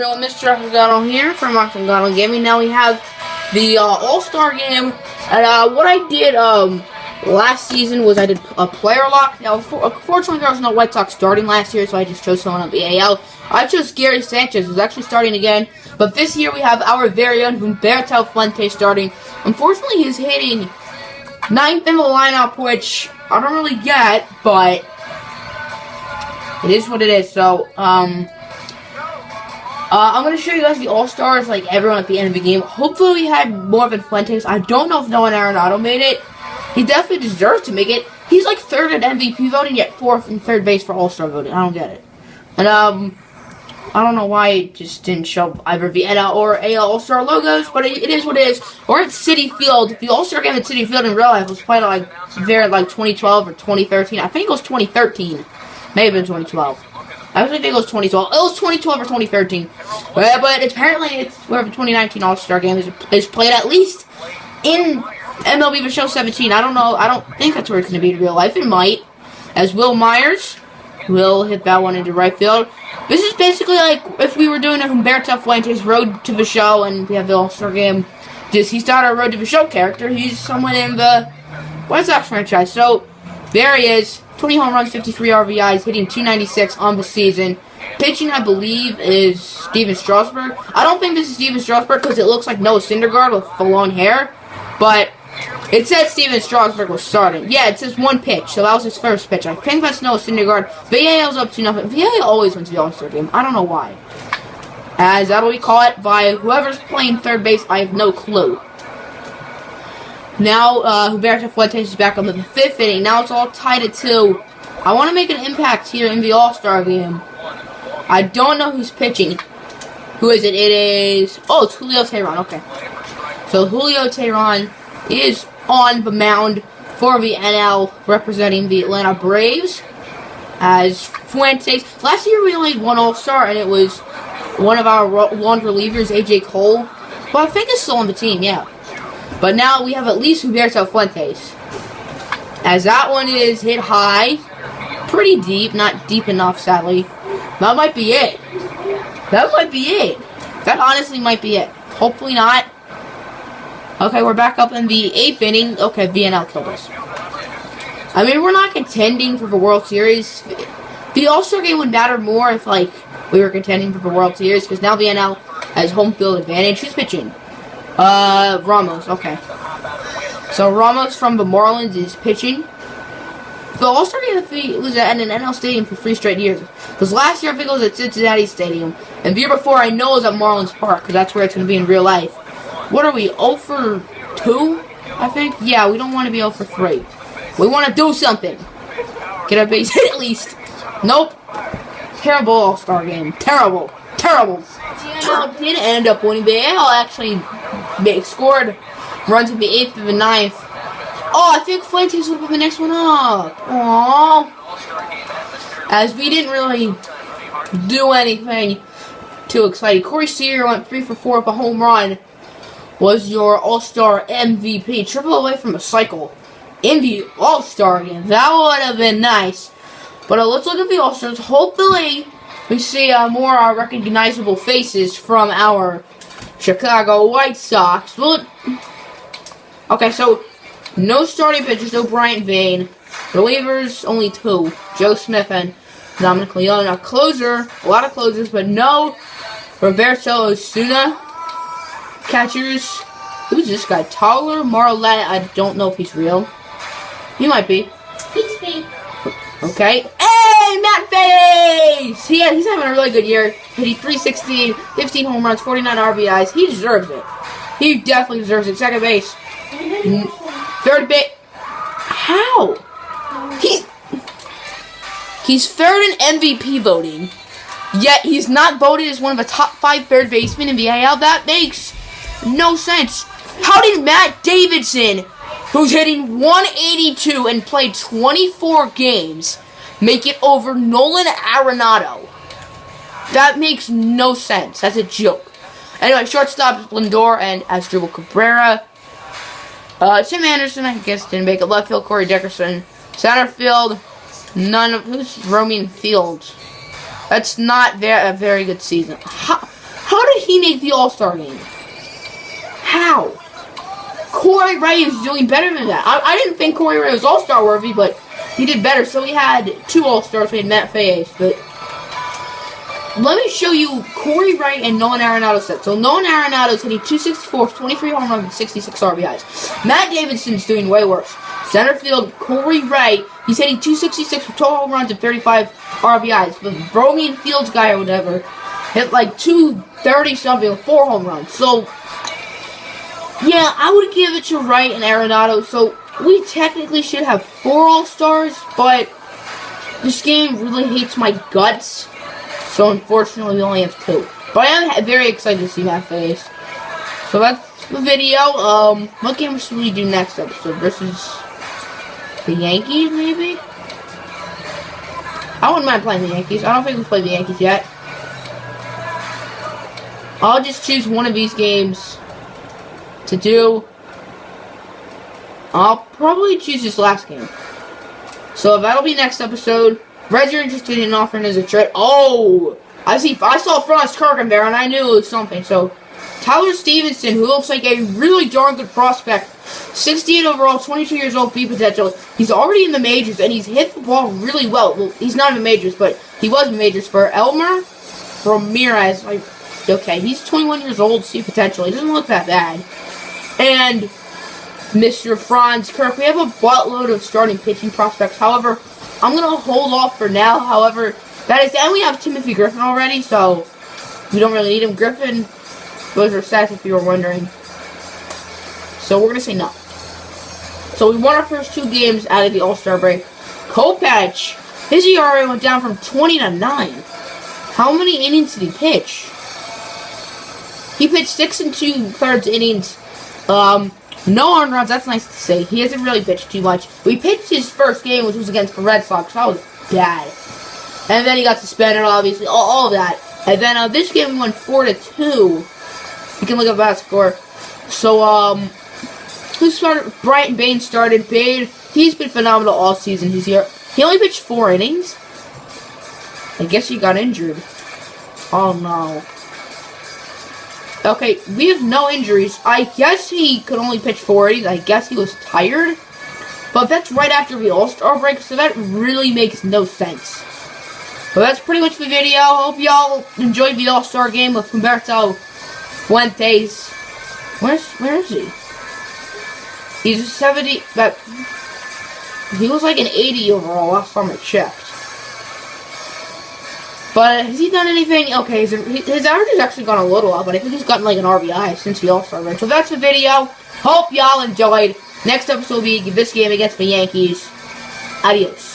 everyone, Mr. Octagonal here from Octagonal Gaming. Now we have the All-Star game, and what I did last season was I did a player lock. Now, unfortunately, there was no White Sox starting last year, so I just chose someone on the AL. I chose Gary Sanchez, who's actually starting again, but this year we have our very own Humberto Fuentes starting. Unfortunately, he's hitting 9th in the lineup, which I don't really get, but it is what it is. So, I'm going to show you guys the All-Stars, like everyone at the end of the game. Hopefully we had more than Fuentes. I don't know if Nolan Arenado made it. He definitely deserves to make it. He's like 3rd at MVP voting, yet 4th in 3rd base for All-Star voting. I don't get it. And, I don't know why it just didn't show either the NL or AL All-Star logos, but it is what it is. We're at Citi Field. The All-Star game at Citi Field in real life was played like there at like 2012 or 2013. I think it was 2013. May have been 2012. I actually think it was 2012. It was 2012 or 2013. But apparently it's where the 2019 All-Star game is played at least in MLB The Show 17. I don't know. I don't think that's where it's going to be in real life. It might. As Will Myers will hit that one into right field. This is basically like if we were doing a Humberto Fuentes Road to the Show and we have the All-Star game. Just he's not a Road to the Show character. He's someone in the White Sox franchise. So there he is. 20 home runs, 53 RBIs, hitting 296 on the season. Pitching, I believe, is Steven Strasburg. I don't think this is Steven Strasburg because it looks like Noah Syndergaard with the long hair. But it said Steven Strasburg was starting. Yeah, it says 1 pitch, so that was his first pitch. I think that's Noah Syndergaard. VAL's up 2-0. VAL always wins the All-Star game. I don't know why. As that'll be caught by whoever's playing 3rd base, I have no clue. Now, Humberto Fuentes is back on the 5th inning. Now it's all tied at 2. I want to make an impact here in the All-Star game. I don't know who's pitching. Who is it? It is... Oh, it's Julio Teheran. Okay. So, Julio Teheran is on the mound for the NL, representing the Atlanta Braves. As Fuentes... Last year we only had 1 All-Star, and it was one of our long relievers, A.J. Cole. But I think he's still on the team, yeah. But now we have at least Humberto Fuentes. As that one is hit high. Pretty deep. Not deep enough, sadly. That might be it. That might be it. That honestly might be it. Hopefully not. Okay, we're back up in the 8th inning. Okay, VNL killed us. I mean, we're not contending for the World Series. The All-Star game would matter more if, like, we were contending for the World Series. Because now VNL has home field advantage. Who's pitching? Ramos, okay. So Ramos from the Marlins is pitching. The All-Star game was at an NL stadium for 3 straight years. Because last year I think it was at Cincinnati Stadium. And the year before I know it was at Marlins Park, because that's where it's going to be in real life. What are we, 0 for 2, I think? Yeah, we don't want to be 0 for 3. We want to do something. Get a base hit at least. Nope. Terrible All-Star game. Terrible. Terrible. The did end up winning. The AL actually scored runs in the 8th and the 9th. Oh, I think Fuentes would have been the next one up. Aww. As we didn't really do anything too exciting. Corey Seager went 3 for 4 with a home run. Was your All-Star MVP. Triple away from a cycle. In the All-Star game. That would have been nice. But let's look at the All-Stars. Hopefully we see more recognizable faces from our Chicago White Sox. Well, okay, so no starting pitchers, no Bryant Bain. Relievers, only 2. Joe Smith and Dominic Leone. A closer, a lot of closers, but no Roberto Osuna. Catchers, who's this guy? Tyler Marlette. I don't know if he's real. He might be. He's fake. Okay. Hey, Matt Face! He's having a really good year. Hitting 316, 15 home runs, 49 RBIs. He deserves it. He definitely deserves it. Second base. 3rd base. How? He's 3rd in MVP voting. Yet he's not voted as one of the top 5 third basemen in the AL. That makes no sense. How did Matt Davidson, who's hitting 182 and played 24 games, make it over Nolan Arenado? That makes no sense. That's a joke. Anyway, shortstop is Lindor and Asdrubal Cabrera. Tim Anderson, I guess, didn't make it. Left field, Corey Dickerson. Center field, who's Romaine Fields? That's not a very good season. did he make the All-Star game? How? Corey Ray is doing better than that. I didn't think Corey Ray was All-Star worthy, but he did better. So we had 2 All-Stars. We had Matt Fayes, but let me show you Corey Ray and Nolan Arenado's set. So Nolan Arenado's hitting 264, 23 home runs, and 66 RBIs. Matt Davidson's doing way worse. Center field, Corey Ray, he's hitting 266 with 12 home runs and 35 RBIs. The Bromian Fields guy or whatever hit like 230 something with 4 home runs. So yeah, I would give it to Wright and Arenado. So we technically should have 4 All-Stars, but this game really hates my guts. So unfortunately, we only have 2. But I am very excited to see Matt Fayes. So that's the video. What game should we do next episode? Versus the Yankees, maybe? I wouldn't mind playing the Yankees. I don't think we've played the Yankees yet. I'll just choose one of these games to do. I'll probably choose this last game. So that'll be next episode. Reds are interested in offering as a trade. Oh! I saw Franz Kirkham there, and I knew it was something. So, Tyler Stevenson, who looks like a really darn good prospect. 68 overall, 22 years old, B potential. He's already in the majors, and he's hit the ball really well. Well, he's not in the majors, but he was in the majors for Elmer Ramirez. Okay, he's 21 years old, C potential. He doesn't look that bad. And Mr. Franz Kirk. We have a buttload of starting pitching prospects. However, I'm going to hold off for now. However, that is, and we have Timothy Griffin already, so we don't really need him. Griffin, those are stats if you were wondering. So we're going to say no. So we won our first 2 games out of the All-Star break. Kopech, his ERA went down from 20 to 9. How many innings did he pitch? He pitched 6 2/3 innings. No earned runs, that's nice to say. He hasn't really pitched too much. We pitched his first game, which was against the Red Sox. That was bad. And then he got suspended, obviously. All of that. And then this game we won 4-2. You can look at that score. So, who started? Bryant Bain started. Bain, he's been phenomenal all season. He's here. He only pitched 4 innings. I guess he got injured. Oh, no. Okay, we have no injuries. I guess he could only pitch 4 innings. I guess he was tired. But that's right after the All-Star break, so that really makes no sense. But that's pretty much the video. Hope y'all enjoyed the All-Star game with Humberto Fuentes. Where is he? He's a 70. He was like an 80 overall last time I checked. But has he done anything? Okay, his average has actually gone a little up, but I think he's gotten like an RBI since the All-Star break. So that's the video. Hope y'all enjoyed. Next episode will be this game against the Yankees. Adios.